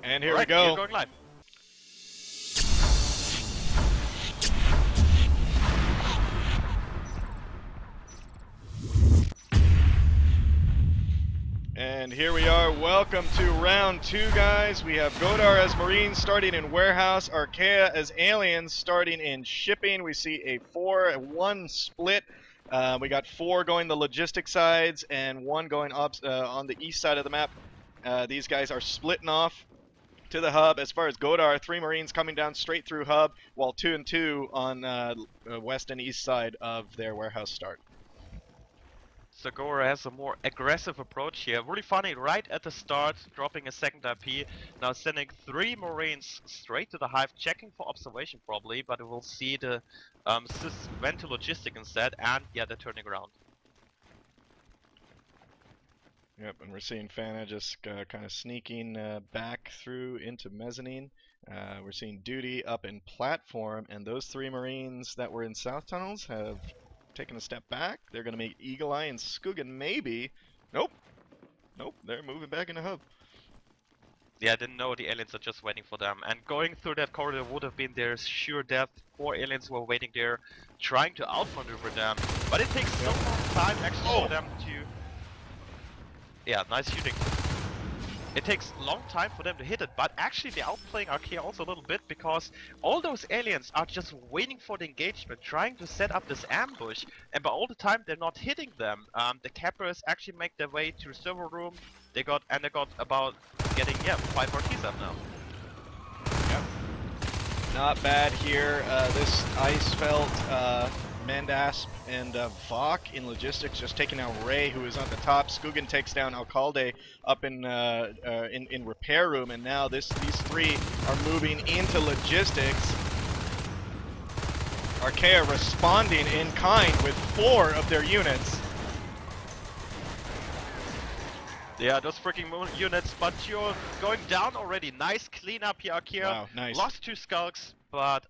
And here we go. We're going live. And here we are. Welcome to round 2, guys. We have Godar as Marines starting in Warehouse, Archaea as Aliens starting in Shipping. We see a 4-1 split. We got 4 going the logistic sides and 1 going on the east side of the map. These guys are splitting off to the hub. As far as Godar, 3 Marines coming down straight through hub, while 2 and 2 on west and east side of their warehouse start. So Godar has a more aggressive approach here. Really funny, right at the start, dropping a second IP. Now sending 3 Marines straight to the hive, checking for observation probably, but we'll see the sys went to logistic instead, and yeah, they're turning around. Yep, and we're seeing Fana just kind of sneaking back through into mezzanine. We're seeing Duty up in platform, and those 3 Marines that were in south tunnels have taken a step back. They're going to make Eagle Eye and Skugan maybe. Nope. Nope, they're moving back in the hub. Yeah, I didn't know the aliens are just waiting for them. And going through that corridor would have been their sure death. 4 aliens were waiting there, trying to outmaneuver them. But it takes so long time actually for them to... Yeah, nice shooting. It takes a long time for them to hit it, but actually they're outplaying Archaea also a little bit, because all those aliens are just waiting for the engagement, trying to set up this ambush, and by all the time they're not hitting them. The cappers actually make their way to the server room. They got about getting 5 RTs up now. Yep. Not bad here. This Icefelt, Mandasp, and Vok in logistics just taking out Ray, who is on the top. Skugan takes down Alcalde up in repair room, and now these 3 are moving into logistics. Archaea responding in kind with 4 of their units. Yeah, those freaking units, but you're going down already. Nice cleanup here, Archaea. Wow, nice. Lost 2 skulks, but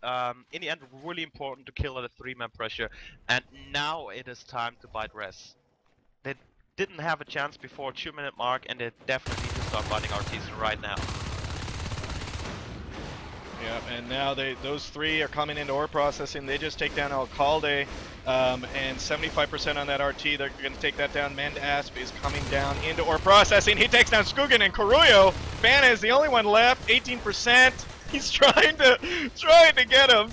in the end, really important to kill at a 3-man pressure. And now it is time to bite res. They didn't have a chance before 2-minute mark, and they definitely need to start biting RTs right now. Yeah, and now those 3 are coming into ore processing. They just take down Alcalde, and 75% on that RT. They're going to take that down. Mandasp is coming down into ore processing. He takes down Skugan and Kuruyo. Fana is the only one left. 18%. He's trying to get him.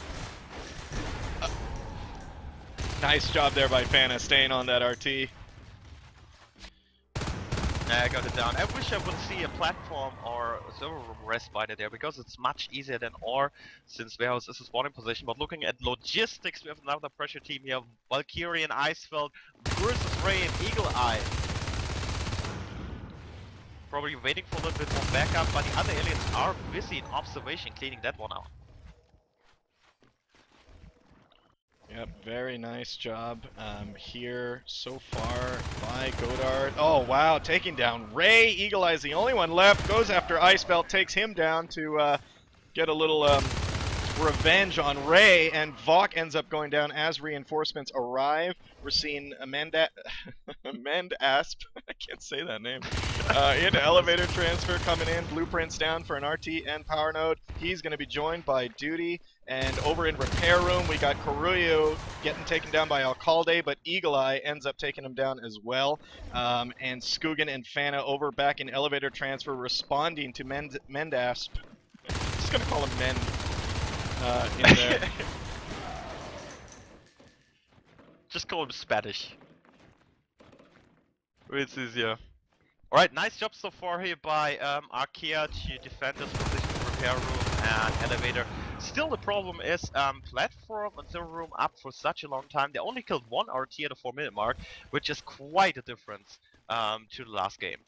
Nice job there by Fana, staying on that RT. I got it down. I wish I would see a platform or a server room respiter there, because it's much easier than ore, since warehouse is a spawning position. But looking at logistics, we have another pressure team here. Valkyrie and Icefeld versus Ray and Eagle Eye. Probably waiting for a little bit more backup, but the other aliens are busy in observation, cleaning that one out. Yep, very nice job here so far by Godar. Oh wow, taking down Ray. Eagle Eye's the only one left. Goes after Icefelt, takes him down to get a little revenge on Ray, and Vok ends up going down as reinforcements arrive. We're seeing Mandasp, I can't say that name, into elevator transfer coming in. Blueprints down for an RT and power node. He's going to be joined by Duty, and over in repair room we got Kuruyo getting taken down by Alcalde, but Eagle Eye ends up taking him down as well. And Skugan and Fana over back in elevator transfer, responding to Mandasp. Just going to call him Mend. In there. Just call him Spanish. It's easier. Alright, nice job so far here by Archaea to defend this position, repair room and elevator. Still the problem is platform and server room up for such a long time. They only killed 1 RT at the 4-minute mark, which is quite a difference to the last game.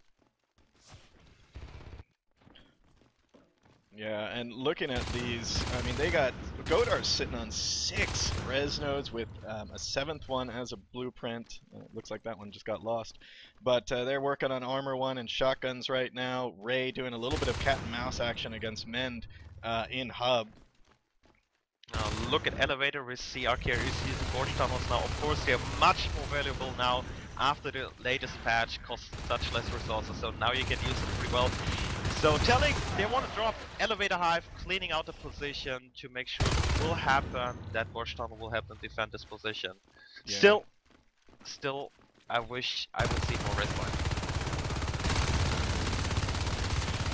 Yeah, and looking at these, I mean, they got Godar's sitting on 6 res nodes with a 7th one as a blueprint. Looks like that one just got lost. But they're working on armor 1 and shotguns right now. Ray doing a little bit of cat and mouse action against Mend in hub. Look at elevator. We see Archaea is using gorge tunnels now. Of course, they are much more valuable now after the latest patch. Cost such less resources, so now you can use them pretty well. So telling they want to drop elevator hive, cleaning out the position to make sure it will happen, that Gorge Tunnel will help them defend this position. Yeah. Still, I wish I would see more red line.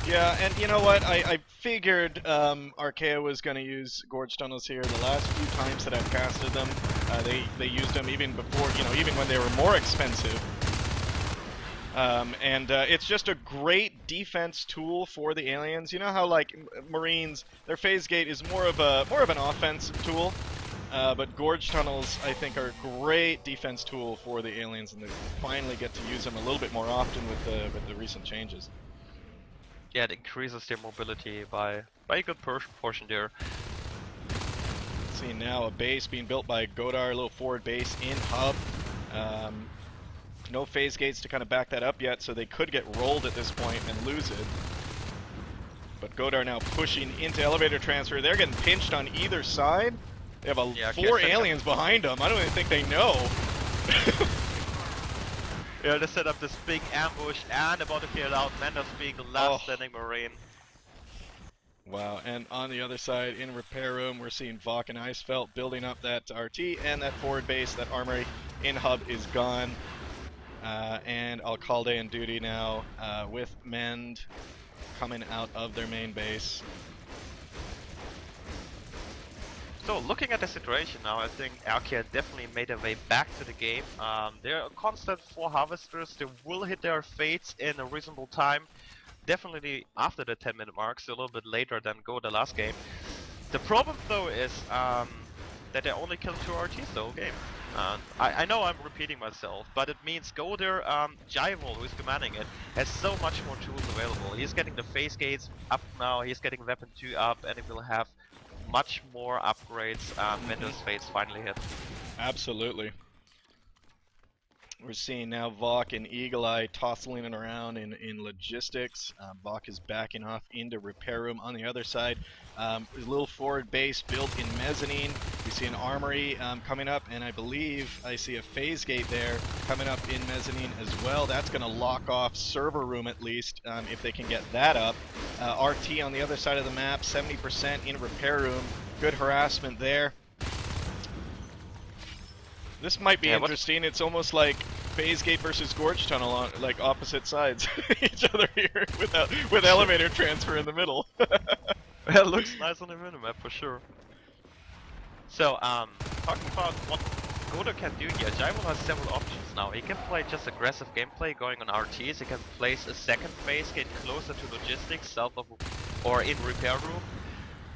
Yeah, and you know what? I figured Archaea was going to use Gorge Tunnels here. The last few times that I've casted them, they used them even before, even when they were more expensive. It's just a great defense tool for the aliens. You know how like Marines, their phase gate is more of an offensive tool, but Gorge Tunnels I think are a great defense tool for the aliens, and they finally get to use them a little bit more often with the recent changes. Yeah, it increases their mobility by a good portion there. See now a base being built by Godar, a little forward base in hub. No phase gates to kind of back that up yet, so they could get rolled at this point and lose it. But Godar now pushing into elevator transfer. They're getting pinched on either side. They have 4 aliens behind them. I don't even think they know. Yeah, they set up this big ambush and about to clear out. Mendes being the last standing Marine. Wow, and on the other side, in repair room, we're seeing Vok and Icefelt building up that RT, and that forward base, that armory in hub is gone. And Alcalde in duty now with Mend coming out of their main base. So looking at the situation now, I think Archaea definitely made their way back to the game. They're a constant 4 harvesters. They will hit their fates in a reasonable time. Definitely after the 10-minute mark, so a little bit later than go the last game. The problem though is that they only killed 2 RTs the whole game. I know I'm repeating myself, but it means Godar, Jaival, who is commanding it, has so much more tools available. He's getting the phase gates up now, he's getting weapon 2 up, and he will have much more upgrades when those fates finally hit. Absolutely. We're seeing now Vok and Eagle Eye tossing it around in logistics. Vok is backing off into repair room on the other side. A little forward base built in mezzanine. We see an armory coming up, and I believe I see a phase gate there coming up in mezzanine as well. That's going to lock off server room at least, if they can get that up. RT on the other side of the map, 70% in repair room. Good harassment there. This might be interesting. It's almost like phase gate versus Gorge Tunnel on like opposite sides each other here with elevator transfer in the middle. It looks nice on the minimap for sure. So talking about what Godar can do here, Jaival has several options now. He can play just aggressive gameplay going on RTs. He can place a second phase gate closer to logistics, south of or in repair room.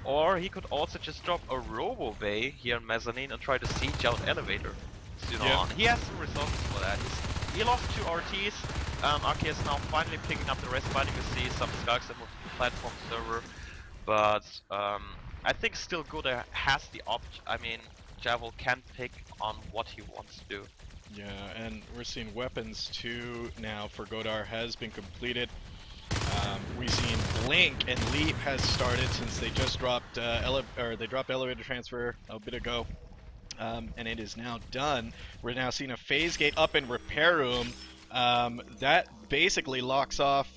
Or he could also just drop a robo bay here in mezzanine and try to siege out elevator. You know, he has some resources for that. He lost 2 RTs. Archaea is now finally picking up the rest. Finally, we see some skulks that move to the platform server. But I think still Godar has the option. I mean, Jaival can pick on what he wants to do. Yeah, and we're seeing weapons 2 now for Godar has been completed. We've seen Blink and Leap has started since they just dropped they dropped elevator transfer a bit ago. And it is now done. We're now seeing a phase gate up in repair room. That basically locks off,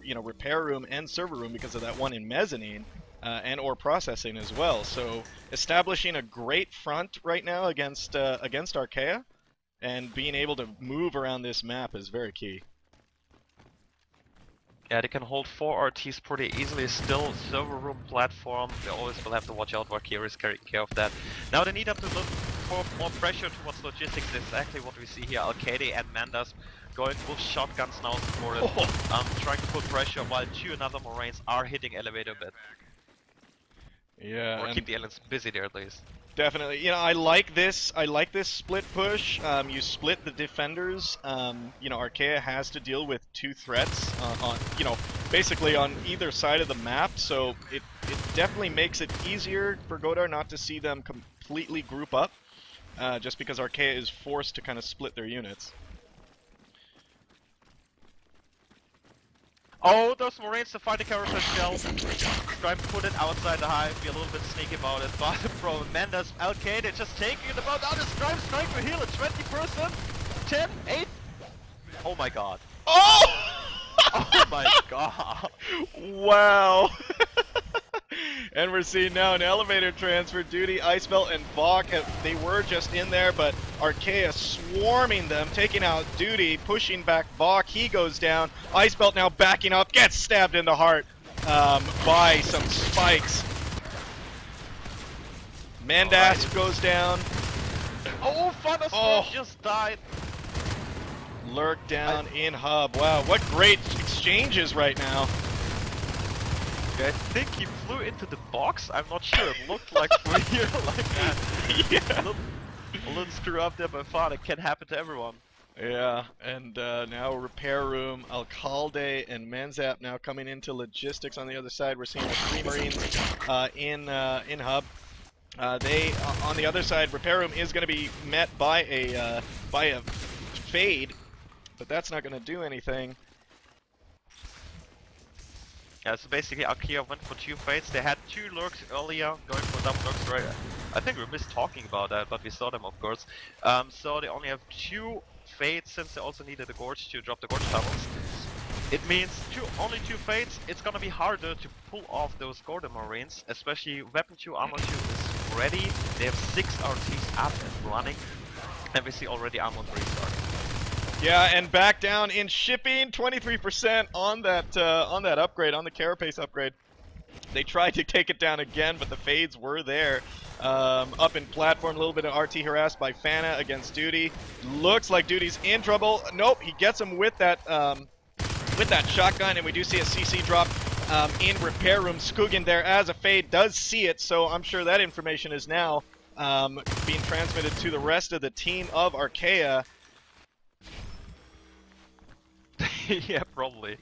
repair room and server room because of that one in mezzanine, and or processing as well. So establishing a great front right now against Archaea, and being able to move around this map is very key. Yeah, they can hold 4 RTs pretty easily. Still, server room platform. They always will have to watch out what Kira is carrying care of that. Now they need to look for more pressure towards logistics. Exactly what we see here. Alcade and Mandas going full shotguns now supported. Trying to put pressure while 2 another Marines are hitting elevator bit. Yeah, or keep the aliens busy there at least. Definitely. I like this. I like this split push. You split the defenders. Archaea has to deal with 2 threats on basically on either side of the map. So it definitely makes it easier for Godar not to see them completely group up, just because Archaea is forced to kind of split their units. Oh, those Marines to find the carapace shell. Try to put it outside the hive, be a little bit sneaky about it, but from Mendes, Alcade just taking it about out of Stripe, trying to heal at 20%, 10, 8. Oh my god. Oh! Oh my god. Wow. And we're seeing now an elevator transfer. Duty, Icebelt, and Vok. They were just in there, but Archaea swarming them, taking out Duty, pushing back Vok. He goes down. Icebelt now backing up, gets stabbed in the heart by some spikes. Mandas goes down. Oh, Thunderstorm just died. Lurk down in hub. Wow, what great exchanges right now. I think he flew into the box. I'm not sure. It looked like real like that. Yeah. A little screw up there by far. It can happen to everyone. Yeah, and now Repair Room, Alcalde, and Manzap now coming into logistics on the other side. We're seeing the 3 Marines in hub. They on the other side, Repair Room is going to be met by a fade, but that's not going to do anything. Yeah, so basically Archaea went for 2 fades. They had 2 lurks earlier, going for double lurks, right? I think we missed talking about that, but we saw them of course. So they only have 2 fades since they also needed a gorge to drop the gorge tunnels. It means only 2 fades. It's gonna be harder to pull off those Godar Marines, especially Weapon 2, Armor 2 is ready. They have 6 RTs up and running, and we see already Armor 3 starting. Yeah, and back down in shipping, 23% on that upgrade, on the Carapace upgrade. They tried to take it down again, but the fades were there. Up in platform, a little bit of RT harassed by Fana against Duty. Looks like Duty's in trouble. Nope, he gets him with that shotgun, and we do see a CC drop in Repair Room. Skoogin there as a fade does see it, so I'm sure that information is now being transmitted to the rest of the team of Archaea. Yeah, probably.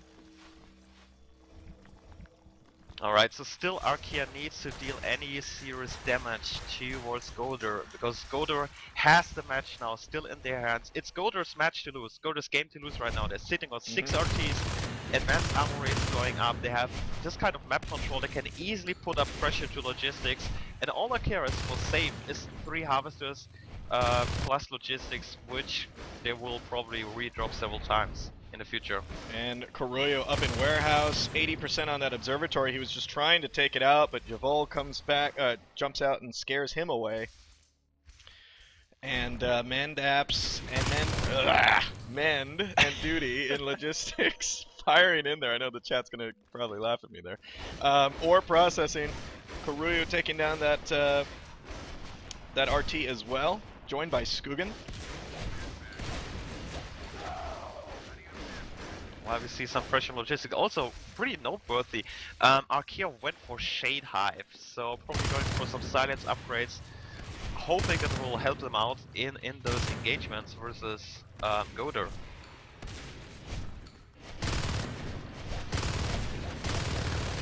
Alright, so still Archaea needs to deal any serious damage towards Godar, because Godar has the match now still in their hands. It's Godar's match to lose, Godar's game to lose right now. They're sitting on 6 RTs, advanced armor is going up, they have this kind of map control, they can easily put up pressure to logistics, and all Archaea is for safe is 3 harvesters plus logistics, which they will probably redrop several times in the future. And Carollo up in warehouse, 80% on that observatory. He was just trying to take it out, but Javol comes back, jumps out and scares him away. And Mandaps, and then Mend and Duty in logistics firing in there. I know the chat's gonna probably laugh at me there. Ore processing, Carollo taking down that RT as well, joined by Skoogin. We see some pressure on logistics. Also, pretty noteworthy, Archaea went for Shade Hive, so probably going for some silence upgrades, hoping that will help them out in those engagements versus Godar.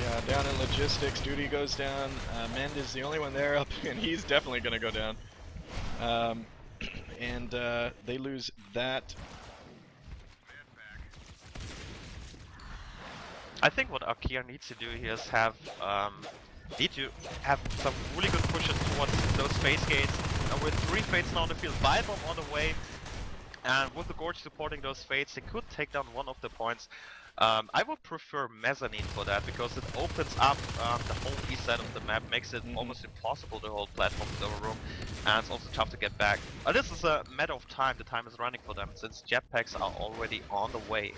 Yeah, down in logistics, Duty goes down. Mend is the only one there up, and he's definitely going to go down. And they lose that. I think what Archaea needs to do here is have some really good pushes towards those phase gates. With 3 fades now on the field, Bile Bomb on the way, and with the Gorge supporting those fades, they could take down one of the points. I would prefer Mezzanine for that, because it opens up the whole east side of the map, makes it almost impossible to hold platform server room, and it's also tough to get back. This is a matter of time, the time is running for them, since jetpacks are already on the way.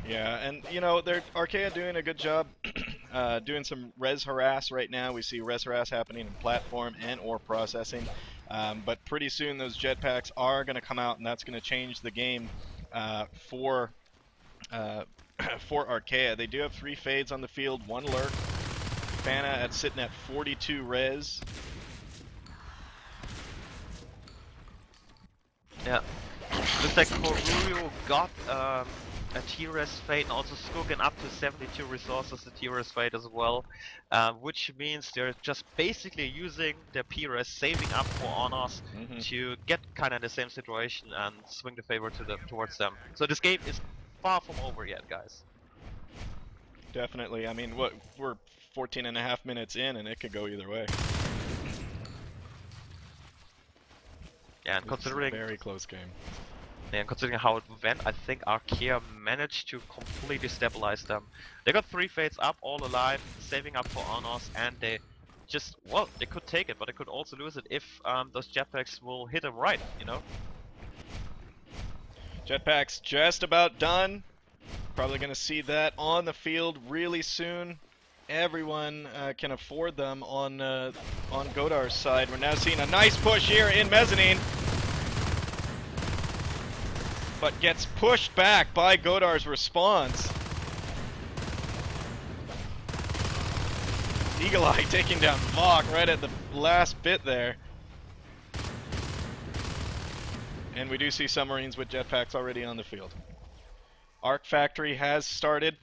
Yeah, and you know, they're Archaea doing a good job doing some res harass right now. We see res harass happening in platform and ore processing, but pretty soon those jetpacks are going to come out, and that's going to change the game for Archaea. They do have 3 fades on the field, 1 lurk. Fana sitting at 42 res. Yeah, looks like Carollo got a T-Res fade, and also Skoogin up to 72 resources, the T-Res fade as well, which means they're just basically using their P-Res, saving up for honors to get kind of the same situation and swing the favor towards them. So this game is far from over yet, guys. Definitely. I mean, we're 14.5 minutes in, and it could go either way. Yeah, and considering a very close game. And considering how it went, I think Archaea managed to completely stabilize them. They got 3 Fates up, all alive, saving up for Honors, and they just, well, they could take it, but they could also lose it if those jetpacks will hit them right, you know? Jetpack's just about done. Probably going to see that on the field really soon. Everyone can afford them on Godar's side. We're now seeing a nice push here in Mezzanine, but gets pushed back by Godar's response. Eagle Eye taking down Vok right at the last bit there. And we do see submarines with jetpacks already on the field. Arc Factory has started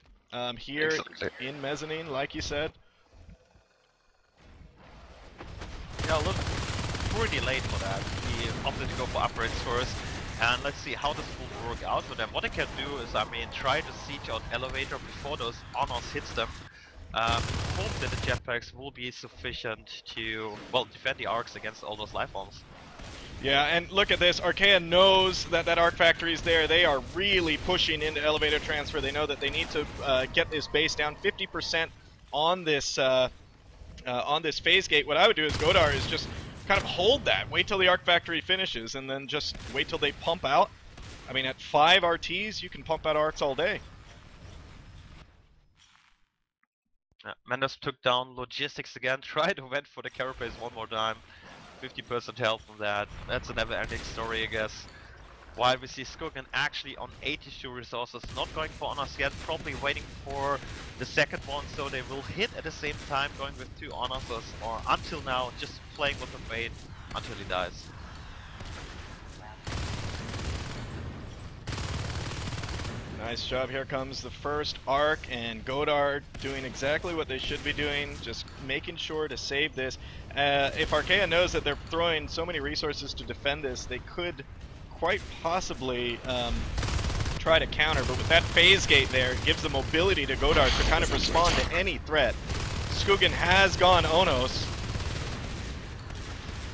here in Mezzanine, like you said. Yeah, look, pretty late for that. We opted to go for upgrades first. And let's see how this will work out for them. What they can do is, I mean, try to siege out elevator before those honors hits them. Hope that the jetpacks will be sufficient to, well, defend the arcs against all those life forms. Yeah, and look at this. Archaea knows that that Arc Factory is there. They are really pushing into elevator transfer. They know that they need to get this base down 50% on this phase gate. What I would do is Godar is just kind of hold that, wait till the Arc Factory finishes, and then just wait till they pump out. I mean, at 5 RTs, you can pump out arcs all day. Mendes took down logistics again, tried to went for the carapace one more time. 50% health from that. That's a never-ending story, I guess. While we see Skogan actually on 82 resources, not going for honors yet, probably waiting for the second one, so they will hit at the same time, going with 2 honors, or until now, just playing with the fate until he dies. Nice job. Here comes the first arc, and Godar doing exactly what they should be doing, just making sure to save this. If Archaea knows that they're throwing so many resources to defend this, they could quite possibly try to counter, but with that phase gate there, it gives the mobility to Godar to kind of respond to any threat. Skogan has gone Onos.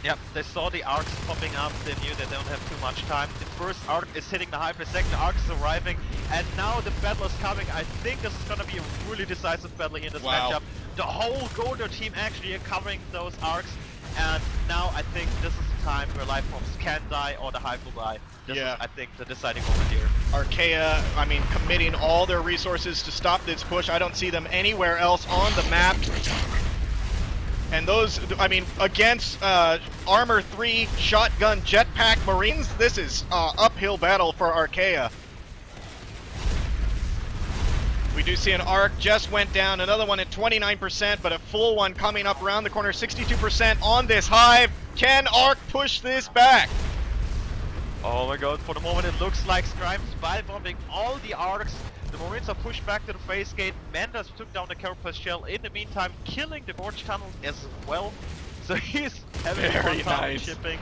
Yep, they saw the arcs popping up, they knew they don't have too much time. The first arc is hitting the hyper, second arc is arriving, and now the battle is coming. I think this is gonna be a really decisive battle in this matchup. The whole Godar team actually are covering those arcs, and now I think this is the time where life forms can die or the hive will die. This is, I think, the deciding moment here. Archaea, I mean, committing all their resources to stop this push. I don't see them anywhere else on the map. And those, I mean, against Armor 3 shotgun jetpack Marines, this is uphill battle for Archaea. We do see an arc just went down, another one at 29%, but a full one coming up around the corner, 62% on this hive. Can Arc push this back? Oh my god, for the moment it looks like Stripe spy bombing all the arcs. The Marines are pushed back to the phase gate. Mendes took down the carapace shell in the meantime, killing the gorge tunnel as well. So he's having a fun shipping.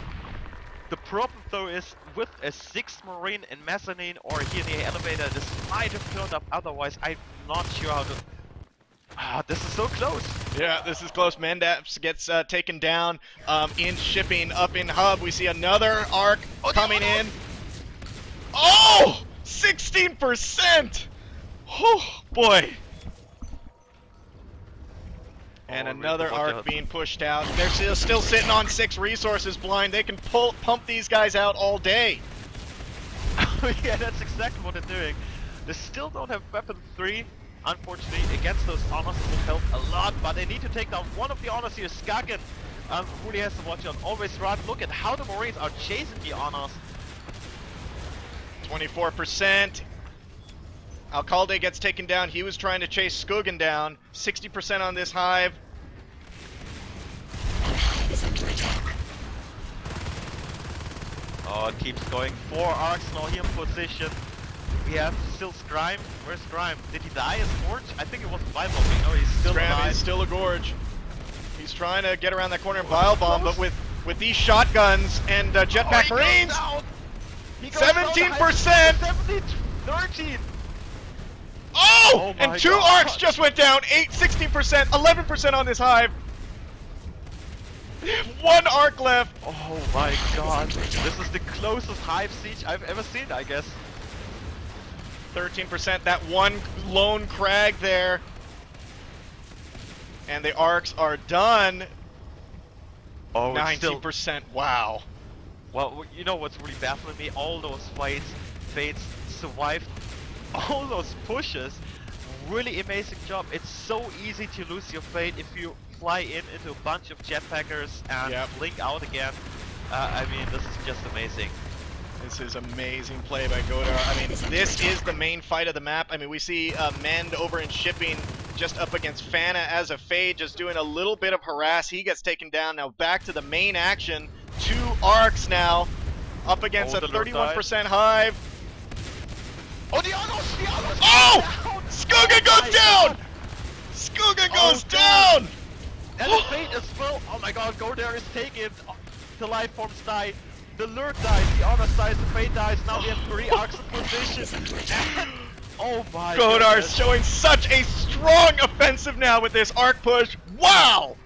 The problem though is with a 6th Marine in Mezzanine or here in the elevator, this might have turned up otherwise. I'm not sure how to... this is so close. Yeah, this is close. Mendes gets taken down in shipping up in hub. We see another arc coming in. Oh! 16%! Oh, boy. And another arc being pushed out. They're still sitting on 6 resources blind. They can pump these guys out all day. Yeah, that's exactly what they're doing. They still don't have weapon 3. Unfortunately, against those honors it will help a lot, but they need to take down one of the honors here. Skagen really has to watch out. Always run. Look at how the Marines are chasing the honors. 24%. Alcalde gets taken down. He was trying to chase Skogan down. 60% on this hive. Oh, it keeps going. 4 arcs now here in position. We have still Scrime. Where's Scrime? Did he die as Gorge? I think it was Bile bombing. No, he's still alive. He's still a Gorge. He's trying to get around that corner and Bile bomb, but with these shotguns and jetpack Marines, 17%. 13. Oh! And 2 arcs just went down. 16%, 11% on this hive. One arc left. Oh my god. This is the closest hive siege I've ever seen, I guess. 13%, that one lone crag there. And the arcs are done. Oh, 90%, wow. Well, you know what's really baffling me? All those fates survived all those pushes. Really amazing job. It's so easy to lose your fate if you fly into a bunch of jetpackers and blink out again. I mean, this is just amazing. This is amazing play by Godar. I mean, this is the main fight of the map. I mean, we see Mend over in shipping just up against Fana as a fade, just doing a little bit of harass. He gets taken down. Now back to the main action. 2 arcs now, up against a 31% hive. Oh, the Argos! Oh! Skugga goes down! Skugga goes down! And the fate as well. Oh my god, Godar is taken. The life forms die. The lure dies, the honor dies, the fate dies. Now we have 3 arcs in position. And, oh my god. Godar's showing such a strong offensive now with this arc push. Wow!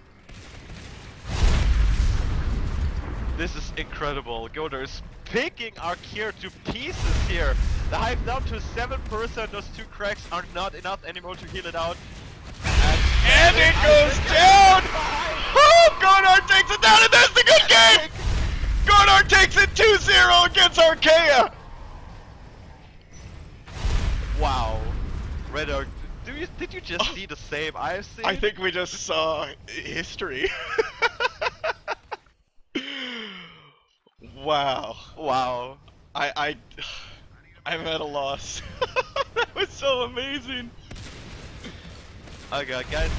This is incredible. Godar is picking Archaea to pieces here. The hive down to 7%. Those 2 cracks are not enough anymore to heal it out. And it goes down! Oh, Godar takes it down, and that's the good game! Godar takes it 2-0 against Archaea! Wow. REDDOG, did you just see the same I've seen? I think we just saw history. Wow. Wow. I'm at a loss. That was so amazing. Okay, guys,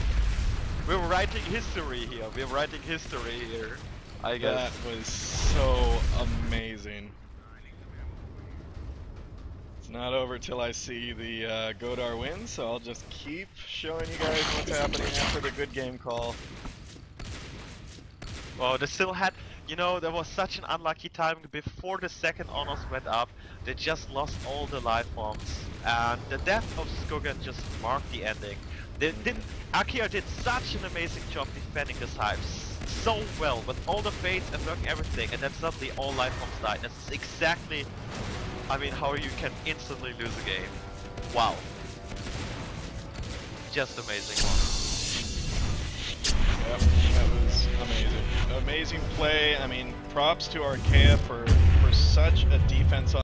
we're writing history here. We're writing history here, I guess. That was so amazing. It's not over till I see the Godar win, so I'll just keep showing you guys what's happening after the good game call. Well, they still had, you know, there was such an unlucky timing before the second honors went up. They just lost all the life forms, and the death of Skugga just marked the ending. Archaea did such an amazing job defending this hive so well with all the fates and working everything, and then suddenly all life forms died. That's exactly, I mean, how you can instantly lose a game. Wow. Just amazing one. Yep, that was amazing. Amazing play. I mean, props to Archaea for such a defense on